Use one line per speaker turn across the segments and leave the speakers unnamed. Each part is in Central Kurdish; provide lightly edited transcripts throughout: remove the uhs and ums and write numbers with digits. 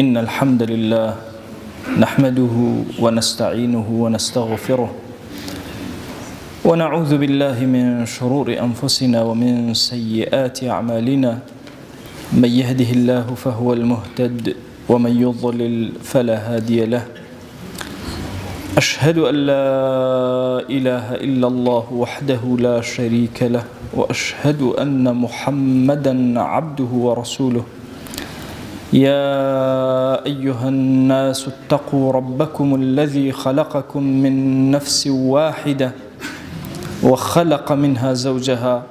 إن الحمد لله نحمده ونستعينه ونستغفره ونعوذ بالله من شرور أنفسنا ومن سيئات أعمالنا. من يهده الله فهو المهتد ومن يضلل فلا هادي له. أشهد أن لا إله إلا الله وحده لا شريك له، وأشهد أن محمدا عبده ورسوله. يا أيها الناس اتقوا ربكم الذي خلقكم من نفس واحدة وخلق منها زوجها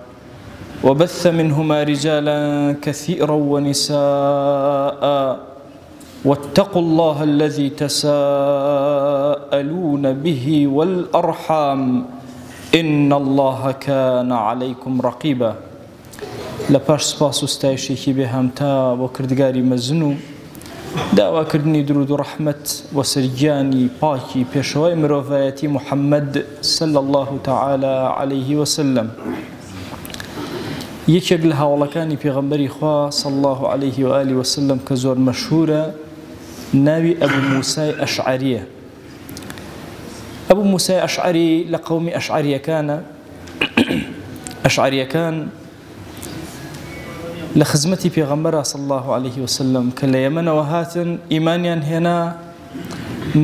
وبث منهما رجالا كثيرا ونساء، واتقوا الله الذي تساءلون به والأرحام إن الله كان عليكم رقيبا. لپاش سپاس و ستایشێکی بێهامتا بۆ کردگاری مەزن و داواکردنی درود و ڕەحمەت بۆ سەرگیانی پاکی پێشەوای مرۆڤایەتی محەممەد صلی الله تعالى عليه وسلم. یەکێک لە هاوڵەکانی پێغەمبەری خوا صلی الله عليه وآله وسلم کە زۆر مەشهورە ناوی ئەبوو موسای ئەشعەریە. ئەبوو موسای ئەشعەری لە قەومی ئەشعەریەکانە. ئەشعەریەکان لە خزمەتی پێغەمبەرە صلی الله عليه وسلم کە لە یەمەنەوە هاتن ئیمانیان هێنا،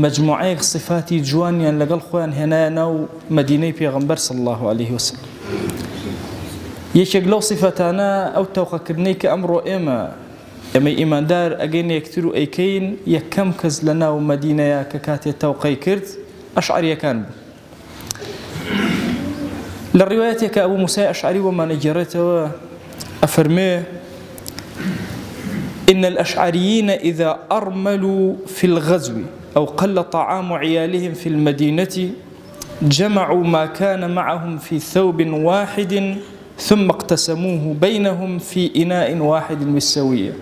مەجموعەیەک صفاتی جوانیان لەگەڵ خۆیان هێنایە ناو مەدینەی پێغەمبەر صلی الله عليه وسلم. یەکێک لەو صفەتانە ئەو تەوقەکردنەی کە ئەمڕۆ ئێمە ئیماندار ئەگەین یەکتر و ئەیکەین، یەکەم کەس لە ناو مەدینەیە کە کاتێ تەوقەی کرد ئەشعەریەکان بوو. لە ڕیوایەتێکە ئەبوو موسای ئەشعەری وەمانە گێڕێتەوە أفرمي إن الأشعريين إذا أرملوا في الغزو أو قل طعام عيالهم في المدينة جمعوا ما كان معهم في ثوب واحد ثم اقتسموه بينهم في إناء واحد بالسوية.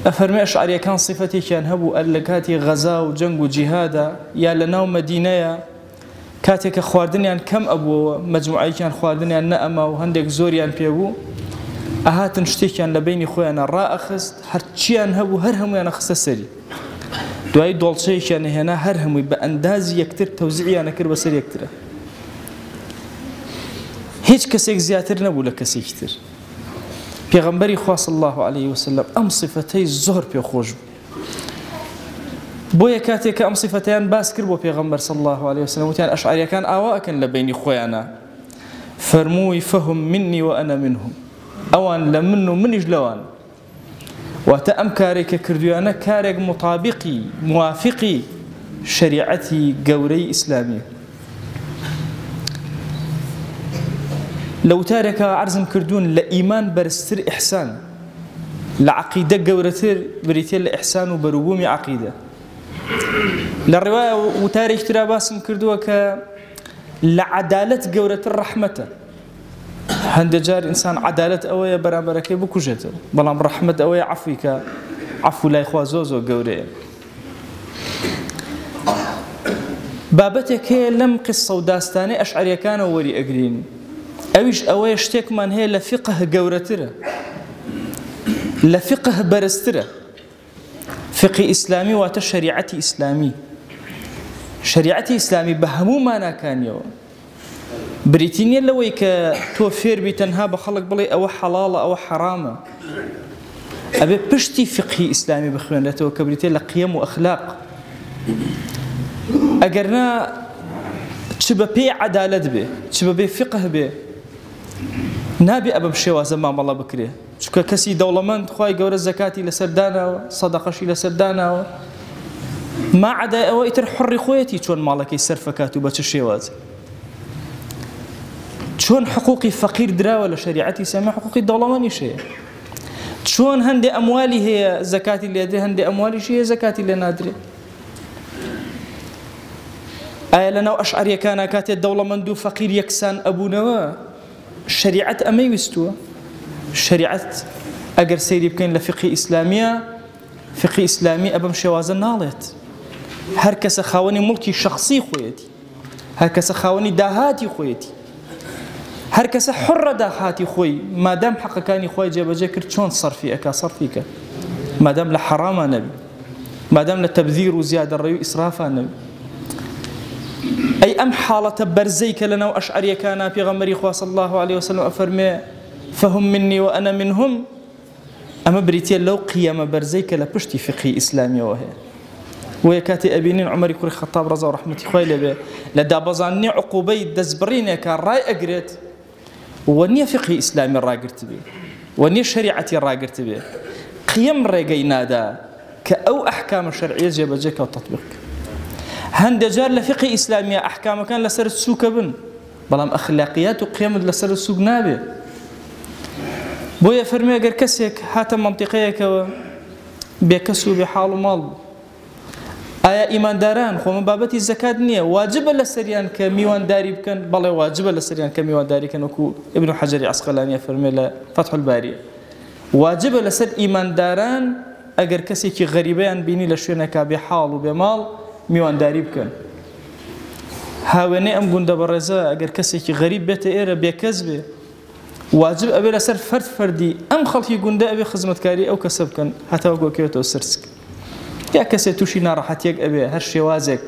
أفرمي أشعري كان صفتي كان هبو ألكاتي غزا وجنگ وجهادا يا لناو مدينة کاتێککە خواردنیان کەم ئەبووە، مەجموعەیەکیان خواردنیان نەئەما و هەندێک زۆریان پێبوو، ئەهاتن شتێکیان لە بینی خۆیانە ڕائەخست، هەرچیان هەبوو هەر هەمویانە خستە سەری. دوای دۆڵچەیەکیان هێنا هەر هەمووی بە ئەندازی یەکتر تەوزیعیانە کرد بەسەر یەکترە. هیچ کەسێک زیاتر نەبوو لە کەسێکی تر. پێغەمبەری خوا صلی الله عليه وسلم ئەم صفەتەی زۆر پێخۆش بوو. بۆیە کاتێک کە ئەم صفەتیان باس کرد بۆ پێغەمبەر صلی الله عليه وسلم وتیان ئەشعەریەکان ئاوا ئەکەن لە بینی خۆیانە، فەرمووی فەهم منی وأنا منهم، ئەوان لە من و منیش لەوان. واتە ئەم کارێکە کردویانە کارێک مطابقی موافقی شریعەتی گەورەی ئیسلامی. لە وتارێکە عەرزم کردوون لە ئیمان بەرزتر ئیحسان، لە عەقیدە گەورەتر بریتێ لە ئیحسان و بەرووبوومی عەقیدە. لە ڕێوایە وتارێکی ترا باسم کردووە کە لە عەدالەت گەورەتر ڕەحمەتە. هەندێک جار ئینسان عەدالەت ئەوەیە بەرامبەرەکەی بکوژێتەوە، بەڵام ڕەحمەت ئەوەیە عەفوی کە عەفو لای خوا زۆر زۆر گەورەیە. بابەتێک هەیە لەم قسە و داستانەی ئەشعەریەکانەوە وەری ئەگرین، ئەویش ئەوەیە شتێکمان هەیە لە فیقه گەورەترە، لە فقه بەرزترە. فقه ئیسلامی واتە شریعەتی ئیسلامی. شریعەتی ئیسلامی بە هەموو ماناکانیەوە بریتی نیە لەوەی کە تۆ فێربی تەنها بە خەڵک بڵێ ئەوە حەڵاڵە ئەوە حەرامە، ئەبێ پشتی فقهی ئیسلامی بخوێنرێتەوە کە بریتێ لە قیەم و ئەخلاق. ئەگەرنا چ بە پێی عەدالەت بێ، چ بە بێ فقه بێ، نابێ ئە بەم شێوازە مامەڵە بکرێ. چونکە کەسی دەوڵەمەند خوای گەورە زەکاتی لەسەر داناوە، سەدەقەشی لەسەر داناوە، ما عەدای ئەوە ئیتر حڕی خۆیەتی چۆن ماڵەکەی سەرفەکات و بە چ شێوازە. چۆن حقوقی فەقیر دراوە لە شریعەتی ئیسلامی، حقوقی دەوڵەمەندیش هەیە. چۆن هەندێ ئەموالی هەیە زەکاتی لێدرێ، هەندێ ئەموالیش هەیە زەکاتی لێ نادرێ. ئایا لەناو ئەشعەریەکانە کاتێ دەوڵەمەند و فەقیر یەکسان ئەبوونەوە شریعەت ئەمەی ویستووە؟ شریعەت ئەگەر سەیری بکەین لە فقهی ئیسلامیە، فقهی ئیسلامی ئەبەم شێوازە ناڵێت. هەر کەسە خاوەنی مڵکی شەخصی خۆیەتی، هەر کەسە خاوەنی داهاتی خۆیەتی، هەر کەسە حڕە داهاتی خۆی مادام حەقەکانی خۆی جێبەجێ کرد چۆن سەرفی ئەکا سەرفی کە. مادام لە حەرامە نەبی، مادام لە تەبذیر و زیادەڕێی و ئیسرافە نەبی. ئەی ئەم حاڵەتە بەرزەی کە لەناو ئەشعەریەکانە پێغەمبەری خوا صلی الله عليه وسلم ئەفەرمێ فهم مني وأنا منهم، ئەمە بریتە لەو قیامە بەرزەی کە لە پشتی فقهی ئیسلامیەوە هەیە. وەیە کاتی ئەبینین عومەری کوڕی خەتاب ڕەزا و ڕەحمەتی خوای لێبێ لە دابەزاندنی عقوبەی دەستبڕینێکە ڕای ئەگرێت وە نییە فقهی ئیسلامی ڕاگرت بێ وە نییە شەریعەتی ڕاگرت بێ، قیەم ڕێگەی نادا کە ئەو ئەحکامە شەرعیە جێبەجێکە و تەطبیق. هەندێک جار لە فقهی ئیسلامیە ئەحکامەکان لەسەر سووکە بن، بەڵام ئەخلاقیات و قیەمت لەسەر سووک نابێ. بۆیە فەرمێ ئەگەر کەسێک هاتە مەنتیقەیەکەوە بێکەس و بێحاڵ و ماڵ بوو، ئایا ئیمانداران خۆمە بابەتی زەکات نییە واجبە لەسەریان کە میوانداری بکەن؟ بەڵێ واجبە لەسەریان کە میوانداری بکەن، وەکو ئیبن حەجەری عەسقەلانیە فەرمێ لە فەتح الباریە واجبە لەسەر ئیمانداران ئەگەر کەسێکی غەریبەیان بینی لە شوێنێکا بێحاڵ و بێماڵ میوانداری بکەن. هاوێنەی ئەم گوندە بەڕێزە ئەگەر کەسێکی غەریب بێتە ئێرە بێکەس بێ، واجب ئەبێ لەسەر فەردی ئەم خەڵکی گوندە ئەبێ خزمەتکاری ئەو کەسە بکەن هەتاوە گۆکەوێتەوە سەرسک. یا کەسێ تووشی ناڕەحەتیەک ئەبێ هەر شێوازێک.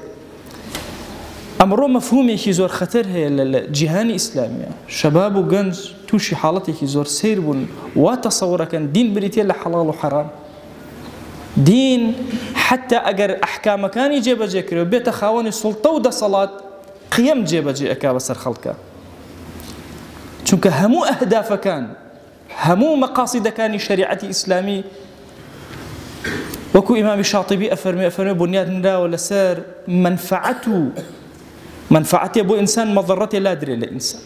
ئەمڕۆ مەفهومێکی زۆر خەتەر هەیە لە جیهانی ئیسلامیە، شەباب و گەنج تووشی حاڵەتێکی زۆر سیر بوون، وا تەسەوڕەکەن دین بریتێ لە حەڵاڵ و حەرام. دین حتا ئەگەر ئەحکامەکانی جێبەجێ کرێ بێتە خاوەنی سوڵتە و دەسەڵات، قیەم جێبەجێ ئەکا بەسەر خەڵکە، چونکە هەموو ئەهدافەکان هەموو مەقاصیدەکانی شەریعەتی ئیسلامی وەکو ئیمامی شاطبی ئەفەرمێ بنیاد نراوە لەسەر منفعەتێ بۆ ئینسان مەضەڕەتێ لا درێ لە ئینسان،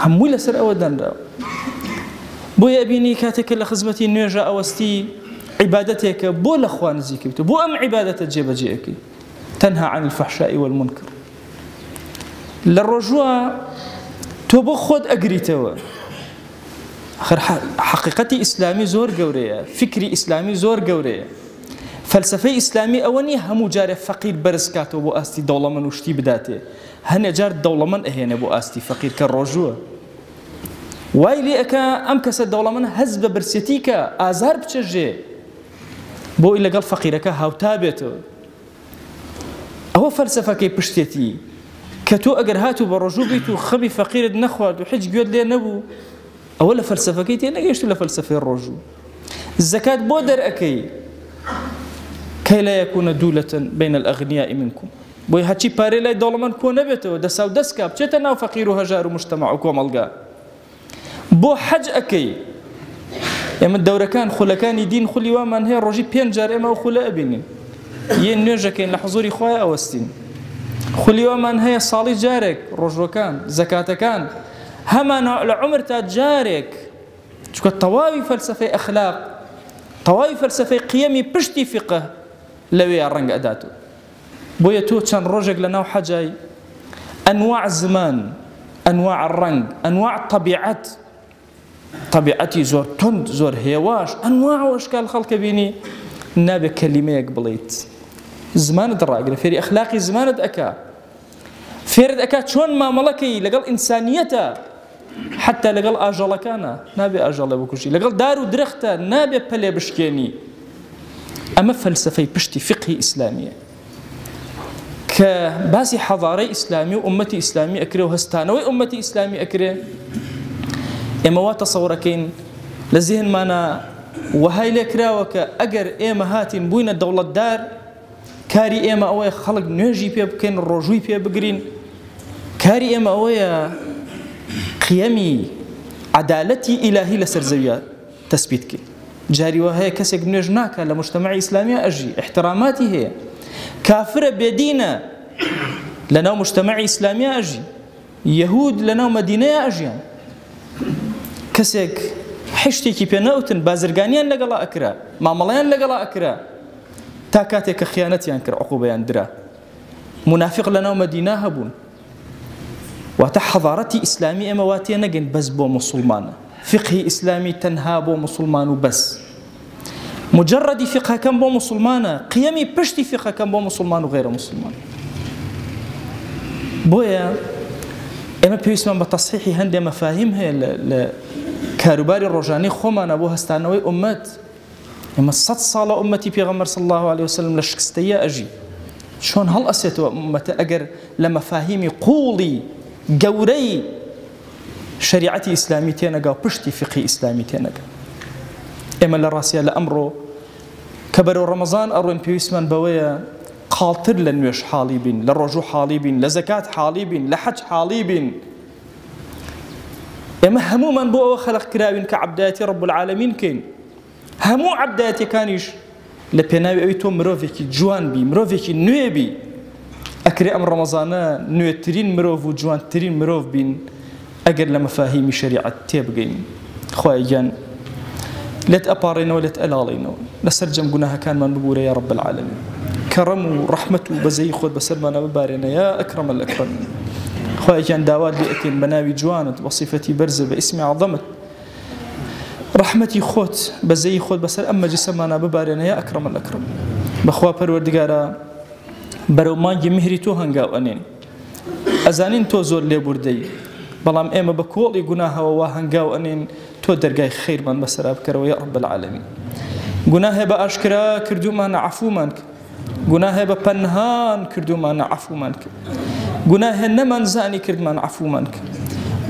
هەمووی لەسەر ئەوە دانراوە. بۆیە ئەبینی کاتێکە لە خزمەتی نوێژە ئەوەستی عیبادەتێکە بۆ لە خوا نزیک بێتە، بۆ ئەم عیبادەتە جێبەجێ ئەکەی، تەنها عن الفەحشاء والمنکر. لە ڕۆژوە تۆ بۆ خۆت ئەگریتەوە. حقیقەتی ئیسلامی زۆر گەورەیە، فکری ئیسلامی زۆر گەورەیە. فەلسفەی ئیسلامی ئەوە نییە هەموو جارێ فەقیر بەرز کاتەوە بۆ ئاستی دەوڵەمەند و شتی بداتێ، هەنێ جار دەوڵەمەند ئەهێنێ بۆ ئاستی فەقیر کە ڕۆژووە. وای لێ ئەکا ئەم کەسە دەوڵەمەند هەز بە برسێتی کە ئازار بچەژێ بۆی لەگەڵ فەقیرەکە هاوتا بێتەوە. ئەوە فەلسفەکەی پشتێتی کە تۆ ئەگەر هاتوو بە ڕۆژوو بیت و خەبی فەقیرت نەخوارد و هیچ گوێت لێ نەبوو، ئەوە لە فەلسفەکەی تێ نەگەیشت لە فەلسفەی ڕۆژوو. زەکات بۆ دەرئەکەی كي لا يكون دولة بين الأغنياء منكم، بۆی هەچی پارەی لای دەوڵەمەند کۆ نەبێتەوە، دەسا و دەستکا بچێتە ناو فەقیر و هەژار و مجتەمع و کۆمەڵگا. بۆ حەج ئەکەی. ئێمە دەورەکان خولەکانی دین خولی وامان هەیە ڕۆژی 5 جار ئێمە ئەو خولە ئەبینین، یەک نوێژەکەین لە حوزوری خوای ئەوەستین، خولی وامان هەیە ساڵی جارێک ڕۆژوەکان زەکاتەکان هەمان لە عومر تا جارێک، چونکە تەواوی فەلسفەی ئەخلاق تەواوی فەلسفەی قیەمی پشتی فقه لەوێ ڕەنگە ئەداتەوە. بۆیە تۆ چەند ڕۆژێک لە ناو حەجای ئەنواع زمان، ئەنواع ڕەنگ، ئەنواع طەبیعەتی زۆر تند زۆر هێواش، ئەنواع و ئەشکال خەڵکە بینی، نابێت کەلیمەیەک بڵێیت، زمانت ڕاگرە، فێری ئەخلاقی زمانت ئەکا، فێرت ئەکا چۆن مامەڵەکەی لەگەڵ ئینسانیەتە، حتا لەگەڵ ئاژەڵەکانە نابێ ئاژەڵە بکوژی، لەگەڵ دار و درەختە نابێ پەلێ بشکێنی. ئەمە فەلسفەی پشتی فقهی ئیسلامیە کە باسی حەضارەی ئیسلامی و ئومەتی ئیسلامی ئەکرێ و هەستانەوەی ئومەتی ئیسلامی ئەکرێ. ئێمە وا تەسەوڕەکەین لە زیهنمانە وەهای لێ کراوە کە ئەگەر ئێمە هاتین بووینە دەوڵەتدار، کاری ئێمە ئەوەیە خەڵک نوێژی پێ بکەین، ڕۆژووی پێ بگرین، کاری ئێمە ئەوەیە قیەمی عەدالەتی ئیلاهی لەسەر زەویە تەسبیت بکەین. جاری وە هەیە کەسێک نوێژ ناکات لە مجتەمەعی ئیسلامیە ئەژی، احتراماتی هەیە، کافرە بێدینە لەناو مجتەمەعی ئیسلامیە ئەژی، یەهود لەناو مەدینەیە ئەژیان، کەسێک حشتێکی پێ نەوتن بازرگانیان لەگەڵا ئەکرا، مامەڵەیان لەگەڵا ئەکرا، تا کاتێک کە خیانەتیان کرد عقوبەیان درا. منافق لەناو مەدینە هەبوون. واتە حەضارەتی ئیسلامی ئێمە واتێ نەگەین بەس بۆ موسڵمانە، فقهی ئیسلامی تەنها بۆ موسڵمان و بەس، مجردی فقهەکەم بۆ موسڵمانە، قیەمی پشتی فقهەکەم بۆ موسڵمان و غێرە موسڵمان. بۆیە ئێمە پێویستمان بە تەصحیحی هەندێک مەفاهیم هەیە لە کاروباری ڕۆژانەی خۆمانە بۆ هەستانەوەی ئومەت. ئێمە 100 ساڵە ئومەتی پێغەمبەر صلی الله عليه وسلم لە شکستەیە ئەژی چۆن هەڵ ئەسێتەوە ئومەتە ئەگەر لە مەفاهیمی قوڵی گەورەی شریعەتی ئیسلامی تێنەگا و پشتی فقهی ئیسلامی تێنەگا ئێمە لە ڕاستیە لە ئەمڕۆ کە بەرەو ڕەمەزان ئەڕۆین پێویستمان بەوەیە قاڵتر لە نوێژ حاڵی بین لە ڕۆژوو حاڵی بین لە زەکات حاڵی بین لە حەج حاڵی بین ئێمە هەمومان بۆ ئەوە خەلق کراوین کە عەبدایەتی ڕەب العالەمین کەین هەموو عەبدایەتیەکانیش لە پێناوی ئەوی تۆ مرۆڤێکی جوان بی مرۆڤێکی نوێ بی ئەکرێ ئەم ڕەمەزانە نوێترین مرۆڤ و جوانترین مرۆڤ بین ئەگەر لە مەفاهیمی شەریعەت تێبگەین خوای گیان لێت ئەپاڕێنەوە لێت ئەلاڵێنەوە لەسەر جەم گوناهەکانمان ببوورە یا ڕەب العالەمین کەڕەم و ڕەحمەت و بەزەی خۆت بەسەرمانە ببارێنە یا ئەکرەمە الئەکرەمین خوای گیان داوات لێ ئەکەین بە ناوی جوانت بە صیفەتی بەرزە بە ئیسمی عەظەمت ڕەحمەتی خۆت بەزەی خۆت بەسەر ئەم مەجلیسەمانە ببارێنە یا ئەکرەمە الئەکرەم بەخوا پەروەردگارە بەرەو مانگی میهری تۆ هەنگاو ئەنێن ئەزانین تۆ زۆر لێبوردەی بەڵام ئێمە بە کۆڵی گوناهەوە وا هەنگاو ئەنێن تۆ دەرگای خەیرمان بەسەرا بکەرەوە یا ڕەب العالەمین گوناه هەیە بە ئاشکرا کردومانە عەفومان کرد گوناه هەیە بە پەنهان کردومانە عەفومان کرد گوناه هەیە نەمانزانی کردمان عەفومان کرد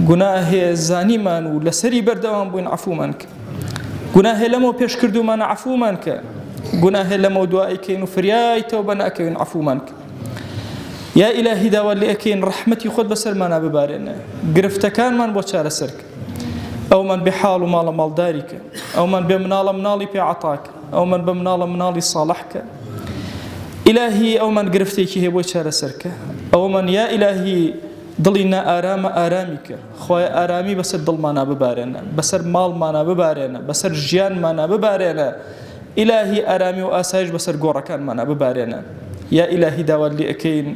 گوناه هەیە زانیمان و لەسەری بەردەوام بووین عەفومان کرد گوناه هەیە لەمەوە پێش کردومانە عەفومان کرد گوناه هەیە لەمەوە دوای کەین و فریای تەوبە ناکەوین عەفومان کرد یا ئیلاهی داوا لێ ئەکەین ڕەحمەتی خۆت بەسەرمانە ببارێنە گرفتەکانمان بۆ چارەسەر کرد ئەومان بێ حاڵ و ماڵە ماڵداری کە ئەومان بێ مناڵە مناڵی پێعەتاکە ئەومان بە مناڵە مناڵی ساڵح کە ئیلاهی ئەومان گرفتێکی هەیە بۆی چارەسەرکە ئەومان یا ئیلاهی دڵی نائارامە ئارامی کە خوای ئارامی بەسەر دڵمانە ببارێنە بەسەر ماڵمانە ببارێنە بەسەر ژیانمانە ببارێنە ئیلاهی ئارامی و ئاسایش بەسەر گۆڕەکانمانە ببارێنە یا ئیلاهی داوات لێ ئەکەین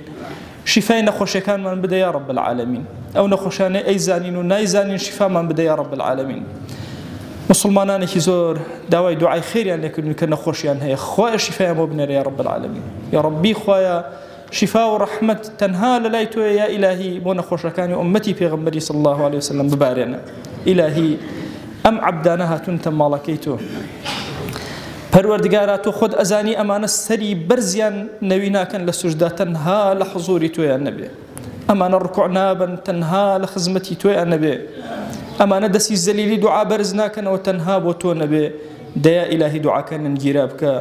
شیفای نەخۆشیەکانمان بدە یا ڕەب العالەمین ئەو نەخۆشانەی ئەیزانین و نایزانین شیفامان بدە یا ڕەب العالەمین مسلمانانێکی زۆر داوای دوعای خێریان لێکردن کە نەخۆشیان هەیە خوایە شیفایان بۆ بنێرە یا ڕەب العالەمین یا ڕەبی خوایە شیفا و ڕەحمەت تەنها لەلای تۆیە یا ئیلاهی بۆ نەخۆشەکانی ئومەتی پێغەمبەری صلی الله عليه وسلم ببارێنە ئیلاهی ئەم عەبدانە هاتوونتە ماڵەکەی تۆ پەروەردگارە تۆ خۆت ئەزانی ئەمانە سەری بەرزیان نەوی ناکەن لە سوجدا تەنها لە حوزوری تۆیان نەبێ ئەمانە ڕکوع نابن تەنها لە خزمەتی تۆیان نەبێ ئەمانە دەستی زەلیلی دوعا بەرز ناکەنەوە تەنها بۆ تۆ نەبێ دەیا ئیلاهی دوعاکانن گیرا بکە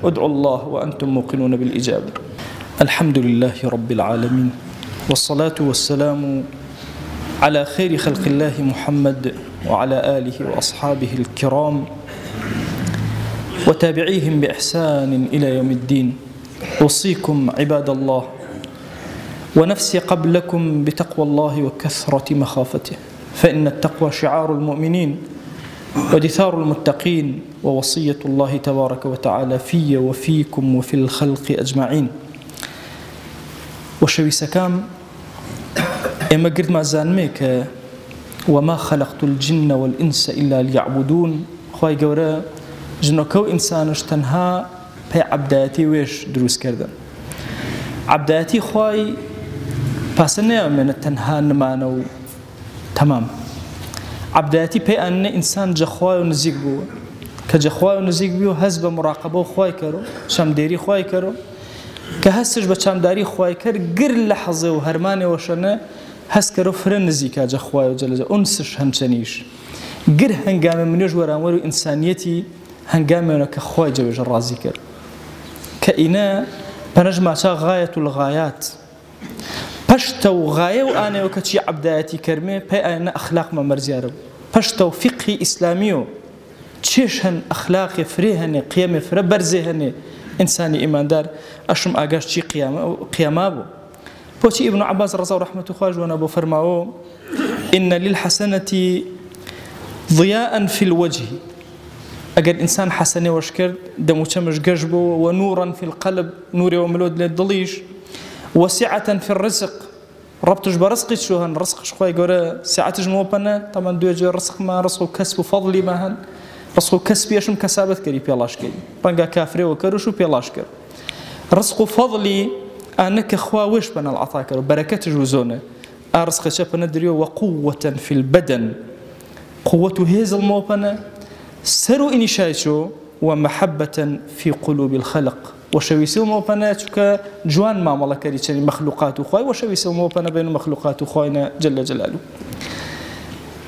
ادعوا الله وأنتم موقنون بالإجابة الحمد لله رب العالمين والصلاة والسلام على خير خلق الله محمد وعلى آله وأصحابه الكرام وتابعيهم بإحسان إلى يوم الدين أوصيكم عباد الله ونفسي قبلكم بتقوى الله وكثرة مخافته فإن التقوى شعار المؤمنين ودثار المتقين ووصية الله تبارك وتعالى في وفيكم وفي الخلق أجمعين وشويسكام إما قرد ما زانميك وما خلقت الجن والإنس إلا ليعبدون خواهي قورا جنوكو إنسانش تنها بي عبداتي ويش دروس كردن عبداتي خواهي باسنه من التنها نمانو تمام عبداتي بي أن إنسان جخواي ونزيق بو كجخواي ونزيق بيو هزب مراقبه خواي كرو شمديري خواي كرو كهسج بشمداري خواي كر قر لحظة وهرماني وشنه هس كرو فرن نزيكا جخواي وجلجة أنسش همشنيش قر هنقام من يجور أمور إنسانيتي هنقام منك خواي جوج الرازي كر كإنا بنجمع غاية الغايات پشتو غاية وآنه وكتشي عبداتي كرمي بي آنه أخلاق ما مرزيارب پشتو فقه إسلاميو تشيشهن أخلاق فريهن قيام فره برزيهن إنساني إيمان دار أشم آقاش چي قيامه بو بوشي ابن عباس رضا ورحمة خواج ونبو فرماو إن للحسنة ضياء في الوجه أجر إنسان حسنة وشكر دمو تمش قجبه ونورا في القلب نوري وملود للضليش وسعة في الرزق ربطش برزقي شو هن رزق شوي جورا ساعة جموبنا طبعا دوجي الرزق ما رزق كسب فضلي ما هن رزق كسبي أشم كسابت كري بيلاش كري بانجا كافري وكرو شو بيلاش كر رزق فضلي أنك خوا وش بنا العطاكر بركة جوزونه أرزق شبنا دريو وقوة في البدن قوة هذا الموبنا سرو إني شايشو ومحبة في قلوب الخلق وشويسو موبنا چکە جوان مامەڵەکەری چەنی مەخلوقات و خوای وشويسو موبنا بين مخلوقات و خواینا جل جلاله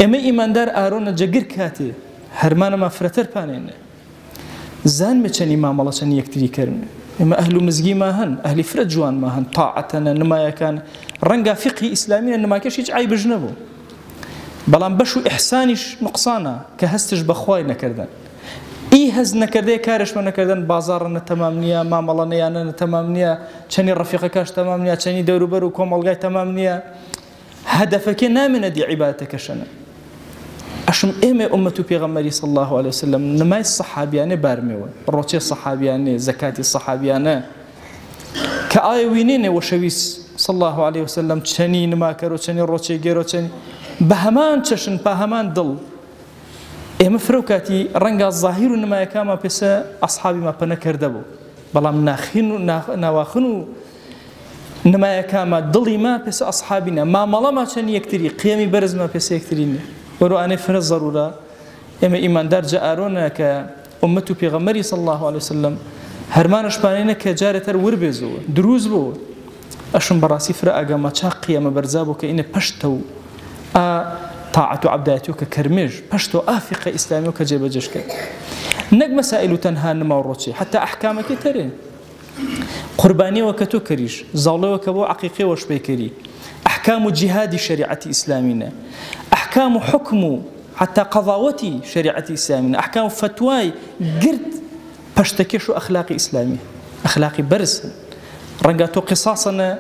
ئێمە ئیماندار ئارۆنە جەگر کاتێ هەرمانە مافرەتەر پانێنە زانمە چەنی مامەڵە چەنی یەکتری کردن ئێمە ئەهل و مزگیما هەن ئەهلی فرە جوانما هەن تاعەتەنە نمایەکان ڕەنگە فقهی ئیسلامینە نماکەش هیچ عیبش نەبوو بەڵام بەش و ئیحسانیش نقصانە کە هەستش بەخوای نەکردن هەز نەکردەیە کارشمە نەکردن بازاڕە تەمام نییە مامەڵە نەیانە تەمام نییە چەنی ڕەفیقەکەش تەمام نییە چەنی دەوروبەر و کۆمەڵگای تەمام نییە هەدەفەکە نامێنە دی عیبادەتەکەشەنە ئەشم ئێمە ئومەت و پێغەمبەری صلی الله عليه وسلم نمای سەحابیانێ بارمێوە ڕۆچێ سەحابیانێ زەکاتی سەحابیانە کە ئایا وینێنێ وەشەویست صلی الله عليه وسلم چەنی نماکەر و چەنی ڕۆچێ گێرە و چەنی بە هەمان چەشن پا هەمان دڵ ئێمە فرە و کاتی ڕەنگە زاهیر و نمایەکانمان پێسە ئەسحابیمان پە نەکردەبوو بەڵام ناواخن و نمایەکانمان دڵی ما پێسە ئەسحابینە مامەڵەما چەند یەکتری قیەمی بەرزمان پێسە یەکترینە وەروانەی فرە زەرورە ئێمە ئیماندار جە ئارۆنە کە ئومەت و پێغەمبەری صلی الله عليه وسلم هەرمانەشپانێنە کە جارێتەر وربێزەوە دروست بووە ئەشم بەڕاستی فرە ئاگاما چاق قیەمە بەرزا بوو کە ئینە پەشتە و طاعة وعبداته ككرمج بشتو آفقة إسلامي وكجيب جشك نق مسائل تنهى نما وروتشي حتى أحكامك تري قربانية وكتو كريش زولة وكبو عقيقي وشبيكري أحكام جهاد شريعة إسلامنا أحكام حكم حتى قضاوتي شريعة إسلامنا أحكام فتواي قرد بشتكيشو أخلاقي إسلامي أخلاقي برس رنقاتو قصاصنا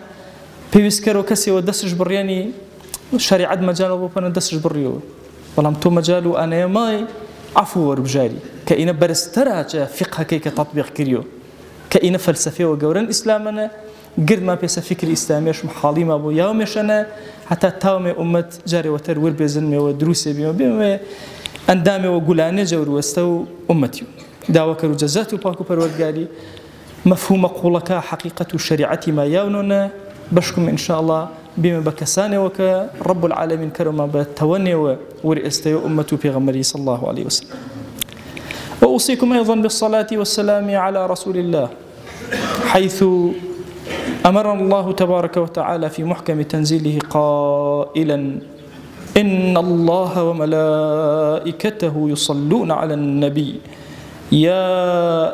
بيسكرو كسي ودسج برياني شريعة مجال وبنا دسج بريو والله تو مجال أنا ماي عفو وربجاري كأين برسترها فقه كيك تطبيق كريو كأين فلسفة وجورن إسلامنا قرد ما بيس فكر إسلامي مش محالي ما بو يومش أنا حتى تاوم أمة جاري وتروير بيزنمي ودروسي بيوم أندامي وقولاني جور وستو أمتي دعوة رجزات وباكو برودجاري مفهوم قولك حقيقة شريعة ما يوننا بشكم إن شاء الله بما بكسانه وكرب العالمين كرما بالتوني ورئستي أمة بيغمري صلى الله عليه وسلم وأوصيكم أيضا بالصلاة والسلام على رسول الله حيث أمرنا الله تبارك وتعالى في محكم تنزيله قائلا إن الله وملائكته يصلون على النبي يا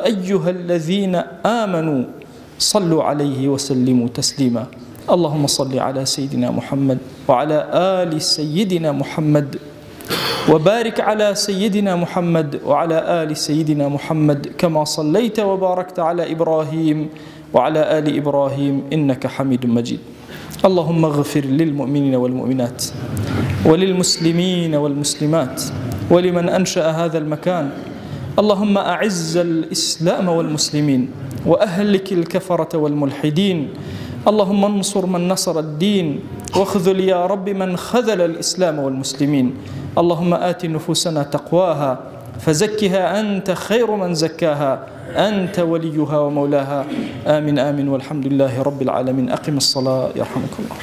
أيها الذين آمنوا صلوا عليه وسلموا تسليما اللهم صل على سيدنا محمد وعلى آل سيدنا محمد وبارك على سيدنا محمد وعلى آل سيدنا محمد كما صليت وباركت على إبراهيم وعلى آل إبراهيم إنك حميد مجيد اللهم اغفر للمؤمنين والمؤمنات وللمسلمين والمسلمات ولمن أنشأ هذا المكان اللهم أعز الإسلام والمسلمين وأهلك الكفرة والملحدين اللهم انصر من نصر الدين واخذل يا رب من خذل الإسلام والمسلمين اللهم آت نفوسنا تقواها فزكها أنت خير من زكاها أنت وليها ومولاها آمين آمين والحمد لله رب العالمين أقم الصلاة يرحمكم الله